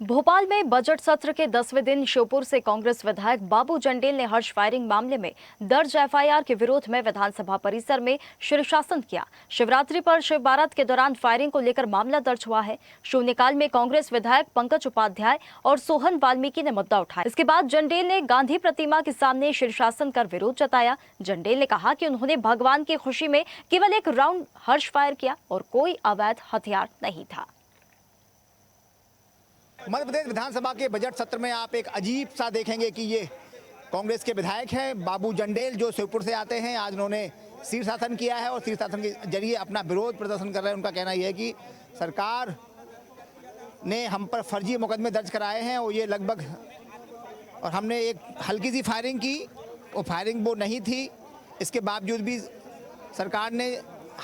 भोपाल में बजट सत्र के 10वें दिन श्योपुर से कांग्रेस विधायक बाबू जंडेल ने हर्ष फायरिंग मामले में दर्ज एफआईआर के विरोध में विधानसभा परिसर में शीर्षासन किया। शिवरात्रि पर शिव बारात के दौरान फायरिंग को लेकर मामला दर्ज हुआ है। शून्यकाल में कांग्रेस विधायक पंकज उपाध्याय और सोहन वाल्मीकि ने मुद्दा उठाया। इसके बाद जंडेल ने गांधी प्रतिमा के सामने शीर्षासन कर विरोध जताया। जंडेल ने कहा कि उन्होंने भगवान की खुशी में केवल एक राउंड हर्ष फायर किया और कोई अवैध हथियार नहीं था। मध्य प्रदेश विधानसभा के बजट सत्र में आप एक अजीब सा देखेंगे कि ये कांग्रेस के विधायक हैं बाबू जंडेल, जो शिवपुर से आते हैं। आज उन्होंने शीर्षासन किया है और शीर्षासन के जरिए अपना विरोध प्रदर्शन कर रहे हैं। उनका कहना यह है कि सरकार ने हम पर फर्जी मुकदमे दर्ज कराए हैं और ये लगभग, और हमने एक हल्की सी फायरिंग की, वो फायरिंग वो नहीं थी। इसके बावजूद भी सरकार ने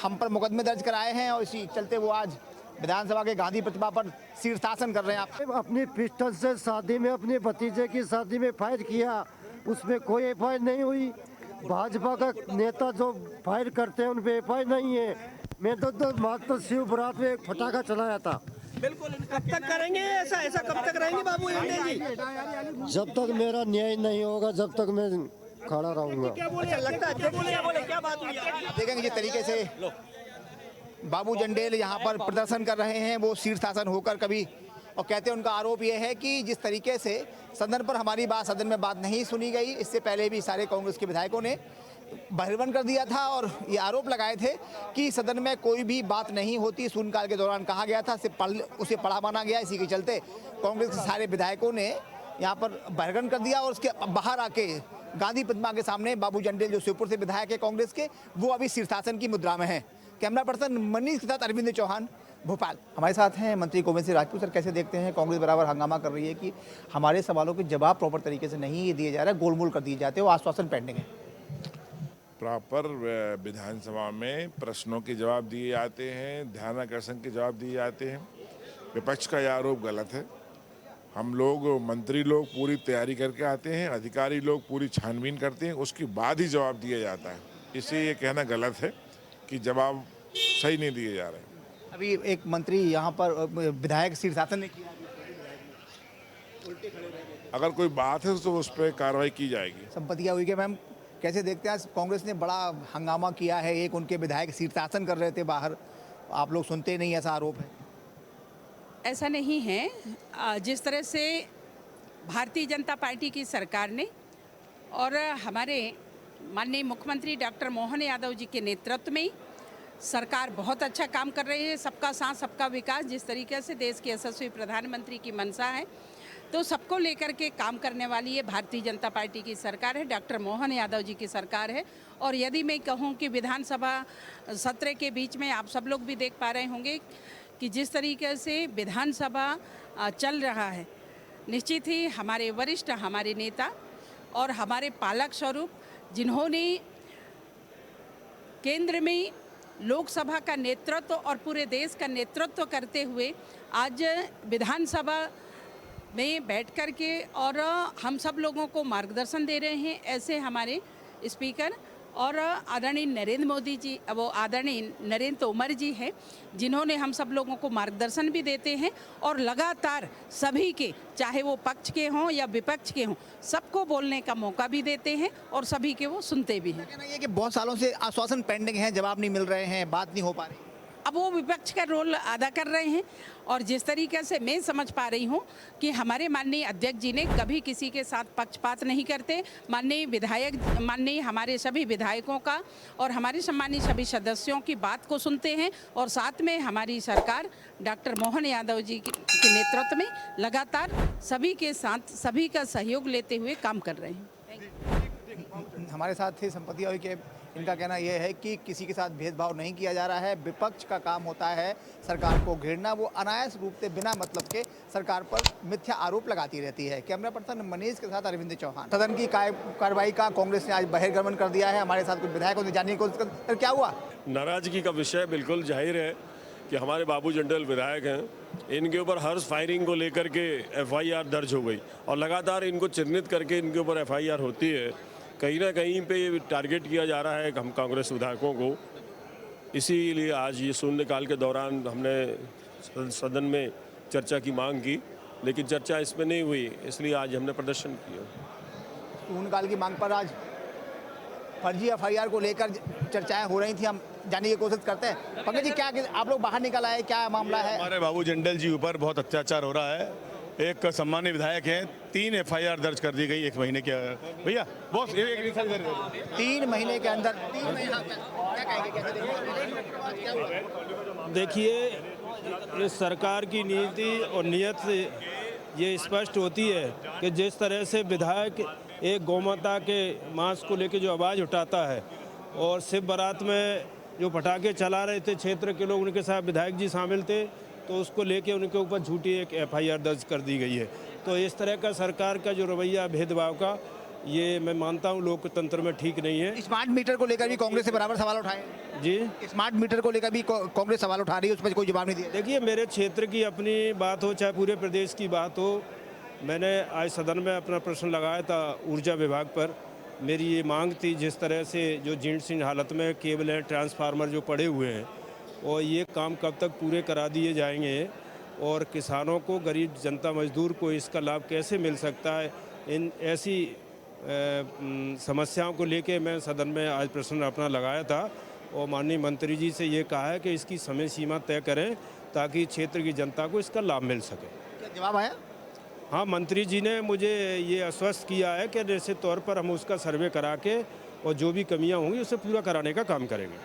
हम पर मुकदमे दर्ज कराए हैं और इसी चलते वो आज विधानसभा के गांधी प्रतिमा पर शीर्षासन कर रहे हैं। आप अपनी पिस्टल से शादी में अपने भतीजे की शादी में फायर किया, उसमें कोई एफआईआर नहीं हुई। भाजपा का नेता जो फायर करते हैं उन पे एफआईआर नहीं है। मैं तो मात्र शिव बारात में एक फटाका चलाया था। बिल्कुल। कब तक करेंगे ऐसा कब तक रहेंगे बाबू जंडेल जी? जब तक मेरा न्याय नहीं होगा जब तक मैं खड़ा रहूंगा। क्या बोले, लगता है क्या बात हुई? देखेंगे जिस तरीके से बाबू जंडेल यहाँ पर प्रदर्शन कर रहे हैं, वो शीर्षासन होकर कभी, और कहते हैं, उनका आरोप ये है कि जिस तरीके से सदन पर हमारी बात, सदन में बात नहीं सुनी गई। इससे पहले भी सारे कांग्रेस के विधायकों ने बहिर्गमन कर दिया था और ये आरोप लगाए थे कि सदन में कोई भी बात नहीं होती। शून्यकाल के दौरान कहा गया था, उसे पढ़ा माना गया। इसी के चलते कांग्रेस के सारे विधायकों ने यहाँ पर बहिर्गमन कर दिया और उसके बाहर आके गांधी प्रतिमा के सामने बाबू जंडेल, जो शिवपुर से विधायक है कांग्रेस के, वो अभी शीर्षासन की मुद्रा में है। कैमरा पर्सन मनीष के साथ अरविंद चौहान, भोपाल। हमारे साथ हैं मंत्री गोविंद सिंह राजपूत। सर, कैसे देखते हैं कांग्रेस बराबर हंगामा कर रही है कि हमारे सवालों के जवाब प्रॉपर तरीके से नहीं दिए जा रहे, गोलमोल कर दिए जाते हैं, वो आश्वासन पेंडिंग है। प्रॉपर विधानसभा में प्रश्नों के जवाब दिए जाते हैं, ध्यानाकर्षण के जवाब दिए जाते हैं। विपक्ष का यह आरोप गलत है। हम लोग, मंत्री लोग पूरी तैयारी करके आते हैं, अधिकारी लोग पूरी छानबीन करते हैं, उसके बाद ही जवाब दिया जाता है। इसलिए ये कहना गलत है कि जवाब सही नहीं दिए जा रहे हैं। अभी एक मंत्री यहाँ पर विधायक शीर्षासन ने किया, अगर कोई बात है तो उस पर कार्रवाई की जाएगी। संपत्तियाँ हुई कि मैम, कैसे देखते हैं? कांग्रेस ने बड़ा हंगामा किया है, एक उनके विधायक शीर्षासन कर रहे थे बाहर, आप लोग सुनते नहीं, ऐसा आरोप है। ऐसा नहीं है। जिस तरह से भारतीय जनता पार्टी की सरकार ने और हमारे माननीय मुख्यमंत्री डॉक्टर मोहन यादव जी के नेतृत्व में सरकार बहुत अच्छा काम कर रही है। सबका साथ सबका विकास, जिस तरीके से देश के यशस्वी प्रधानमंत्री की मंशा है, तो सबको लेकर के काम करने वाली ये भारतीय जनता पार्टी की सरकार है, डॉक्टर मोहन यादव जी की सरकार है। और यदि मैं कहूँ कि विधानसभा सत्र के बीच में आप सब लोग भी देख पा रहे होंगे कि जिस तरीके से विधानसभा चल रहा है, निश्चित ही हमारे वरिष्ठ, हमारे नेता और हमारे पालक स्वरूप, जिन्होंने केंद्र में लोकसभा का नेतृत्व और पूरे देश का नेतृत्व करते हुए आज विधानसभा में बैठ कर के और हम सब लोगों को मार्गदर्शन दे रहे हैं, ऐसे हमारे स्पीकर और आदरणीय नरेंद्र मोदी जी, वो आदरणीय नरेंद्र तोमर जी हैं, जिन्होंने हम सब लोगों को मार्गदर्शन भी देते हैं और लगातार सभी के, चाहे वो पक्ष के हों या विपक्ष के हों, सबको बोलने का मौका भी देते हैं और सभी के वो सुनते भी हैं। कहना ये कि बहुत सालों से आश्वासन पेंडिंग है, जवाब नहीं मिल रहे हैं, बात नहीं हो पा रही। अब वो विपक्ष का रोल अदा कर रहे हैं और जिस तरीके से मैं समझ पा रही हूँ कि हमारे माननीय अध्यक्ष जी ने कभी किसी के साथ पक्षपात नहीं करते। माननीय हमारे सभी विधायकों का और हमारे सम्मानित सभी सदस्यों की बात को सुनते हैं और साथ में हमारी सरकार डॉक्टर मोहन यादव जी के नेतृत्व में लगातार सभी के साथ सभी का सहयोग लेते हुए काम कर रहे हैं। हमारे साथ थे संपत्ति हुई के, इनका कहना यह है कि किसी के साथ भेदभाव नहीं किया जा रहा है। विपक्ष का काम होता है सरकार को घेरना, वो अनायास रूप से बिना मतलब के सरकार पर मिथ्या आरोप लगाती रहती है। कैमरा पर्सन मनीष के साथ अरविंद चौहान। सदन की कार्रवाई का कांग्रेस ने आज बहिर्गमन कर दिया है। हमारे साथ कुछ विधायकों ने जानने की कोशिश कर, क्या हुआ? नाराजगी का विषय बिल्कुल जाहिर है कि हमारे बाबू जंडेल विधायक हैं, इनके ऊपर हर्ष फायरिंग को लेकर के एफआईआर दर्ज हो गई और लगातार इनको चिन्हित करके इनके ऊपर एफआईआर होती है। कहीं ना कहीं पे ये टारगेट किया जा रहा है हम कांग्रेस विधायकों को। इसीलिए आज ये शून्यकाल के दौरान हमने सदन में चर्चा की मांग की लेकिन चर्चा इसमें नहीं हुई, इसलिए आज हमने प्रदर्शन किया। शून्यकाल की मांग पर आज फर्जी एफआईआर को लेकर चर्चाएं हो रही थी, हम जानने की कोशिश करते हैं। पंकज जी, क्या आप लोग बाहर निकल आए, क्या मामला है? हमारे बाबू जंडेल जी ऊपर बहुत अत्याचार हो रहा है। एक सम्मान्य विधायक हैं, 3 एफआईआर दर्ज कर दी गई 1 महीने के। भैया बॉस 3 महीने के अंदर 3 महीने क्या कहेंगे, कैसे देखेंगे? देखिए, इस सरकार की नीति और नीयत से ये स्पष्ट होती है कि जिस तरह से विधायक एक गौमाता के मांस को लेकर जो आवाज़ उठाता है और शिव बारात में जो पटाखे चला रहे थे क्षेत्र के लोग, उनके साथ विधायक जी शामिल थे, तो उसको लेके उनके ऊपर झूठी एक एफआईआर दर्ज कर दी गई है। तो इस तरह का सरकार का जो रवैया भेदभाव का, ये मैं मानता हूँ लोकतंत्र में ठीक नहीं है। स्मार्ट मीटर को लेकर भी कांग्रेस से बराबर सवाल उठाए जी, स्मार्ट मीटर को लेकर भी कांग्रेस सवाल उठा रही है, उस पर कोई जवाब नहीं दिया। देखिए, मेरे क्षेत्र की अपनी बात हो चाहे पूरे प्रदेश की बात हो, मैंने आज सदन में अपना प्रश्न लगाया था ऊर्जा विभाग पर। मेरी ये मांग थी, जिस तरह से जो जीर्ण शीर्ण हालत में केबल हैं, ट्रांसफार्मर जो पड़े हुए हैं, और ये काम कब तक पूरे करा दिए जाएंगे और किसानों को, गरीब जनता मजदूर को इसका लाभ कैसे मिल सकता है, इन ऐसी समस्याओं को लेके मैं सदन में आज प्रश्न अपना लगाया था और माननीय मंत्री जी से ये कहा है कि इसकी समय सीमा तय करें ताकि क्षेत्र की जनता को इसका लाभ मिल सके। क्या जवाब आया? हाँ, मंत्री जी ने मुझे ये आश्वस्त किया है कि निश्चित तौर पर हम उसका सर्वे करा के और जो भी कमियां होंगी उसे पूरा कराने का काम करेंगे।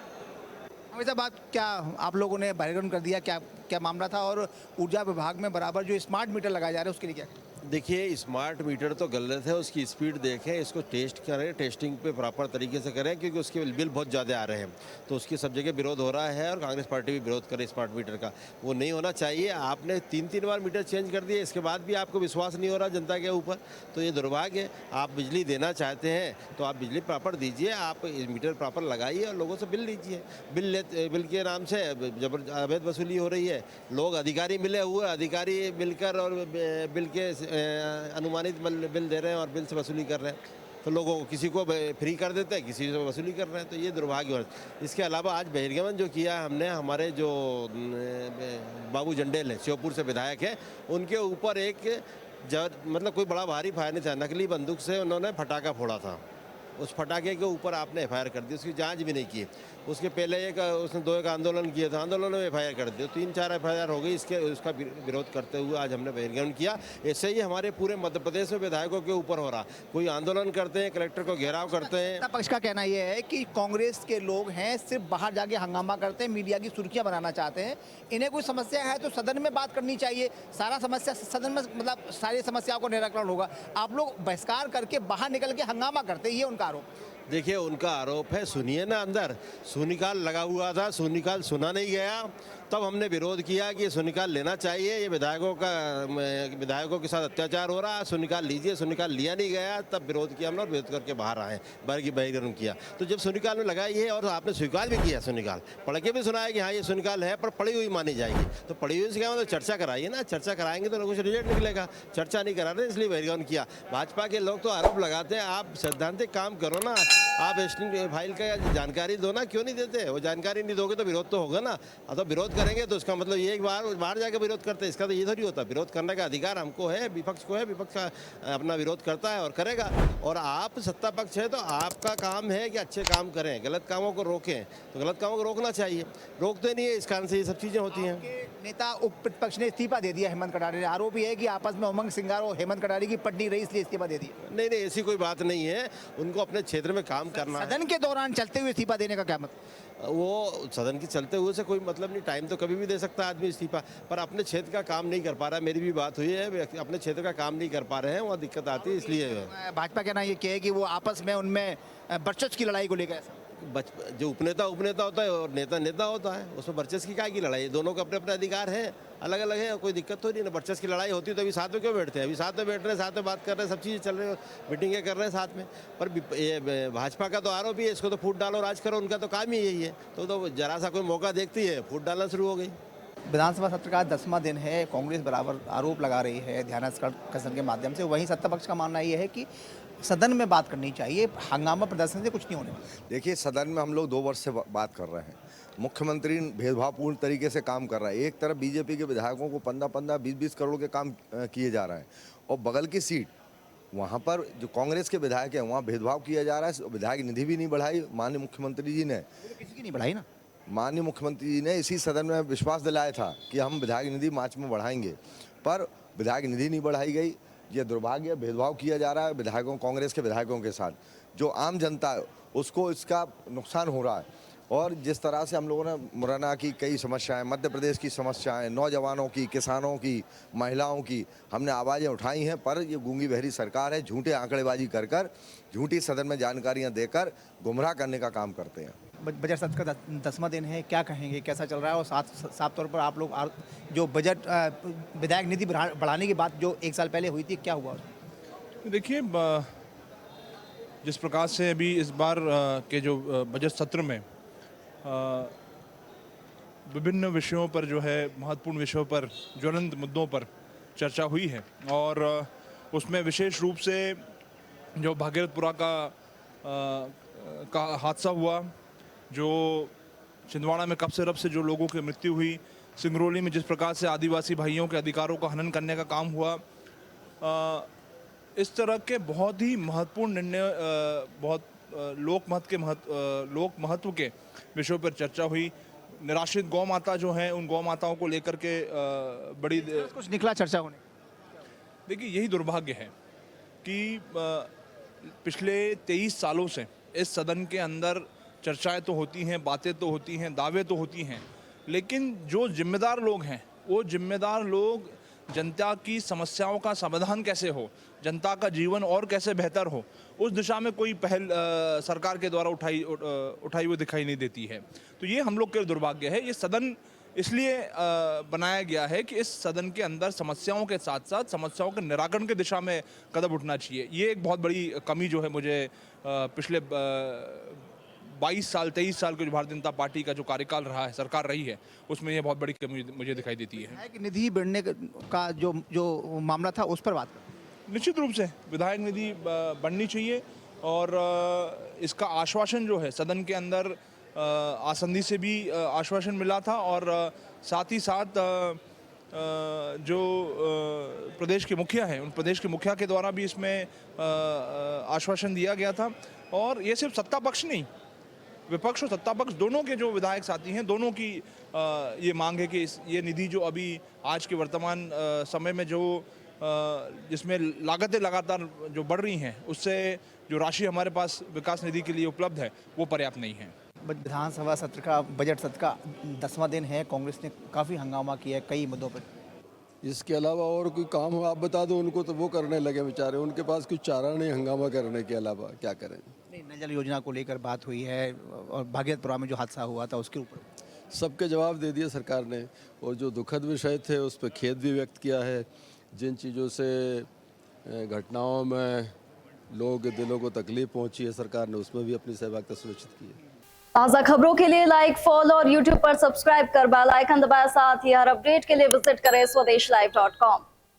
वैसा बात, क्या आप लोगों ने बहिर्गमन कर दिया, क्या क्या मामला था? और ऊर्जा विभाग में बराबर जो स्मार्ट मीटर लगाए जा रहे हैं उसके लिए क्या? देखिए, स्मार्ट मीटर तो गलत है, उसकी स्पीड देखें, इसको टेस्ट करें, टेस्टिंग पे प्रॉपर तरीके से करें, क्योंकि उसके बिल बहुत ज़्यादा आ रहे हैं। तो उसकी सब जगह विरोध हो रहा है और कांग्रेस पार्टी भी विरोध करे स्मार्ट मीटर का। वो नहीं होना चाहिए। आपने 3 बार मीटर चेंज कर दिए, इसके बाद भी आपको विश्वास नहीं हो रहा जनता के ऊपर, तो ये दुर्भाग्य है। आप बिजली देना चाहते हैं तो आप बिजली प्रॉपर दीजिए, आप मीटर प्रॉपर लगाइए और लोगों से बिल लीजिए। बिल के नाम से जबर अवैध वसूली हो रही है। लोग अधिकारी मिले हुए, अधिकारी मिलकर और बिल के अनुमानित बिल दे रहे हैं और बिल से वसूली कर रहे हैं। तो लोगों को, किसी को फ्री कर देते हैं, किसी से वसूली कर रहे हैं, तो ये दुर्भाग्य है। इसके अलावा आज बहिर्गमन जो किया हमने, हमारे जो बाबू जंडेल है, श्योपुर से विधायक है, उनके ऊपर एक मतलब कोई बड़ा भारी फायर नहीं था, नकली बंदूक से उन्होंने फटाका फोड़ा था। उस फटाके के ऊपर आपने एफआईआर कर दी, उसकी जांच भी नहीं की। उसके पहले उसने 2 आंदोलन किए थे, आंदोलन में एफआईआर कर दी, 3-4 एफआईआर हो गई। उसका विरोध करते हुए आज हमने बहिर्गमन किया। ऐसे ही हमारे पूरे मध्य प्रदेश में विधायकों के ऊपर हो रहा, कोई आंदोलन करते हैं, कलेक्टर को घेराव करते हैं। पक्ष का कहना यह है कि कांग्रेस के लोग हैं, सिर्फ बाहर जाके हंगामा करते हैं, मीडिया की सुर्खियां बनाना चाहते हैं। इन्हें कोई समस्या है तो सदन में बात करनी चाहिए, सारा समस्या सदन में, मतलब सारी समस्याओं का निराकरण होगा। आप लोग बहिष्कार करके बाहर निकल के हंगामा करते हैं, ये उनका आरोप। देखिए, उनका आरोप है, सुनिए ना। अंदर शून्यकाल लगा हुआ था, शून्यकाल सुना नहीं गया, तब हमने विरोध किया कि शून्यकाल लेना चाहिए, ये विधायकों के साथ अत्याचार हो रहा है, शून्यकाल लीजिए। शून्यकाल लिया नहीं गया, तब विरोध किया हमने और विरोध करके बाहर आए, बहिर्गमन किया। तो जब शून्यकाल में लगाई है और आपने स्वीकार भी किया, शून्यकाल पढ़ के भी सुनाया कि हाँ ये शून्यकाल है, पर पढ़ी हुई मानी जाएगी। तो पढ़ी हुई से क्या मतलब, चर्चा कराइए ना, चर्चा कराएंगे तो लोगों से रिजल्ट निकलेगा। चर्चा नहीं करा रहे, इसलिए बहिर्गमन किया। भाजपा के लोग तो आरोप लगाते हैं, आप सैद्धांतिक काम करो ना, आप एस्टिमेट फाइल का जानकारी दो ना, क्यों नहीं देते? वो जानकारी नहीं दोगे तो विरोध तो होगा ना। तो विरोध करेंगे तो इसका मतलब ये एक बाहर जाकर विरोध करते हैं, इसका तो ये थोड़ी होता। विरोध करने का अधिकार हमको है, विपक्ष को है, विपक्ष का अपना विरोध करता है और करेगा। और आप सत्ता पक्ष है तो आपका काम है कि अच्छे काम करें, गलत कामों को रोकें। तो गलत कामों को रोकना चाहिए, रोकते नहीं है, इस कारण से ये सब चीज़ें होती हैं। नेता उप प्रतिपक्ष ने इस्तीफा दे दिया हेमंत कटारे ने, आरोप ये है कि आपस में उमंग सिंगार और हेमंत कटारे की पटनी रही, इसलिए इस्तीफा दे दिया। नहीं, ऐसी कोई बात नहीं है, उनको अपने क्षेत्र में काम करना है। सदन के दौरान चलते हुए इस्तीफा देने का क्या मतलब? वो सदन के चलते हुए से कोई मतलब नहीं, टाइम तो कभी भी दे सकता है आदमी इस्तीफा, पर अपने क्षेत्र का काम नहीं कर पा रहा है। मेरी भी बात हुई है, अपने क्षेत्र का काम नहीं कर पा रहे हैं, वहाँ दिक्कत आती है, इसलिए। भाजपा कहना ये क्या है कि वो आपस में उनमें वर्चस्व की लड़ाई को लेकर, जो उपनेता होता है और नेता होता है, उसमें वर्चस्व की क्या की लड़ाई? दोनों को अपने अपने अधिकार है, अलग अलग है, कोई दिक्कत तो नहीं ना। वर्चस्व की लड़ाई होती तो अभी साथ में क्यों बैठते हैं? अभी साथ में बैठ रहे हैं, साथ में बात कर रहे हैं, सब चीज़ें चल रही है, मीटिंगें कर रहे हैं साथ में। पर भाजपा का तो आरोप ही है, इसको तो फूट डालो राज करो, उनका तो काम ही यही है। तो जरा सा कोई मौका देखती है, फूट डालना शुरू हो गई। विधानसभा सत्र का 10वां दिन है। कांग्रेस बराबर आरोप लगा रही है ध्यानाकर्षण के माध्यम से। वहीं सत्ता पक्ष का मानना यह है कि सदन में बात करनी चाहिए, हंगामा प्रदर्शन से कुछ नहीं होने वाला। देखिए, सदन में हम लोग 2 वर्ष से बात कर रहे हैं। मुख्यमंत्री भेदभावपूर्ण तरीके से काम कर रहा है। एक तरफ बीजेपी के विधायकों को 15-15, 20-20 करोड़ के काम किए जा रहे हैं, और बगल की सीट वहाँ पर जो कांग्रेस के विधायक हैं वहाँ भेदभाव किया जा रहा है। विधायक निधि भी नहीं बढ़ाई माननीय मुख्यमंत्री जी ने। किसी की नहीं बढ़ाई ना। माननीय मुख्यमंत्री जी ने इसी सदन में विश्वास दिलाया था कि हम विधायक निधि मार्च में बढ़ाएंगे, पर विधायक निधि नहीं बढ़ाई गई। ये दुर्भाग्य, भेदभाव किया जा रहा है विधायकों, कांग्रेस के विधायकों के साथ। जो आम जनता है उसको इसका नुकसान हो रहा है। और जिस तरह से हम लोगों ने मुरैना की कई समस्याएं, मध्य प्रदेश की समस्याएं, नौजवानों की, किसानों की, महिलाओं की हमने आवाज़ें उठाई हैं, पर ये गूंगी बहरी सरकार है। झूठे आंकड़ेबाजी कर झूठी सदन में जानकारियां देकर गुमराह करने का काम करते हैं। बजट सत्र का 10वां दिन है, क्या कहेंगे, कैसा चल रहा है? और साफ तौर पर आप लोग जो बजट विधायक निधि बढ़ाने की बात जो 1 साल पहले हुई थी, क्या हुआ? देखिए, जिस प्रकार से अभी इस बार के जो बजट सत्र में विभिन्न विषयों पर जो है, महत्वपूर्ण विषयों पर, ज्वलंत मुद्दों पर चर्चा हुई है, और उसमें विशेष रूप से जो भागीरथपुरा का हादसा हुआ, जो छिंदवाड़ा में कब से रब से जो लोगों की मृत्यु हुई, सिंगरौली में जिस प्रकार से आदिवासी भाइयों के अधिकारों का हनन करने का काम हुआ, इस तरह के बहुत ही महत्वपूर्ण निर्णय, बहुत लोक महत्व के विषयों पर चर्चा हुई। निराश्रित गौ माता जो हैं, उन गौ माताओं को लेकर के बड़ी कुछ निकला चर्चा होने। देखिए, यही दुर्भाग्य है कि पिछले 23 सालों से इस सदन के अंदर चर्चाएं तो होती हैं, बातें तो होती हैं, दावे तो होती हैं, लेकिन जो जिम्मेदार लोग हैं, वो जिम्मेदार लोग जनता की समस्याओं का समाधान कैसे हो, जनता का जीवन और कैसे बेहतर हो, उस दिशा में कोई पहल सरकार के द्वारा उठाई हुई दिखाई नहीं देती है। तो ये हम लोग के दुर्भाग्य है। ये सदन इसलिए बनाया गया है कि इस सदन के अंदर समस्याओं के साथ साथ समस्याओं के निराकरण की दिशा में कदम उठना चाहिए। ये एक बहुत बड़ी कमी जो है मुझे पिछले 22 साल 23 साल के जो भारतीय जनता पार्टी का जो कार्यकाल रहा है, सरकार रही है, उसमें ये बहुत बड़ी कमी मुझे दिखाई देती है। कि निधि बढ़ने का जो मामला था, उस पर बात करें। निश्चित रूप से विधायक निधि बढ़नी चाहिए, और इसका आश्वासन जो है सदन के अंदर आसंदी से भी आश्वासन मिला था, और साथ ही साथ जो प्रदेश के मुखिया हैं, उन प्रदेश के मुखिया के द्वारा भी इसमें आश्वासन दिया गया था। और ये सिर्फ सत्ता पक्ष नहीं, विपक्ष और सत्ता पक्ष दोनों के जो विधायक साथी हैं, दोनों की ये मांग है कि ये निधि जो अभी आज के वर्तमान समय में जो जिसमें लागतें लगातार जो बढ़ रही हैं, उससे जो राशि हमारे पास विकास निधि के लिए उपलब्ध है, वो पर्याप्त नहीं है। विधानसभा सत्र का, बजट सत्र का 10वां दिन है। कांग्रेस ने काफ़ी हंगामा किया है कई मुद्दों पर। इसके अलावा और कोई काम हो आप बता दो उनको, तो वो करने लगे बेचारे। उनके पास कुछ चारा नहीं हंगामा करने के अलावा, क्या करें। नहीं, नल जल योजना को लेकर बात हुई है, और भागीरथपुरा में जो हादसा हुआ था उसके ऊपर सबके जवाब दे दिए सरकार ने, और जो दुखद विषय थे उस पर खेद भी व्यक्त किया है। जिन चीज़ों से घटनाओं में लोगों के दिलों को तकलीफ पहुंची है, सरकार ने उसमें भी अपनी सहभागिता सुनिश्चित की है। ताज़ा खबरों के लिए लाइक, फॉलो और YouTube पर सब्सक्राइब कर बेल आइकन दबाएं। साथ ही हर अपडेट के लिए विजिट करें swedeshlive.com।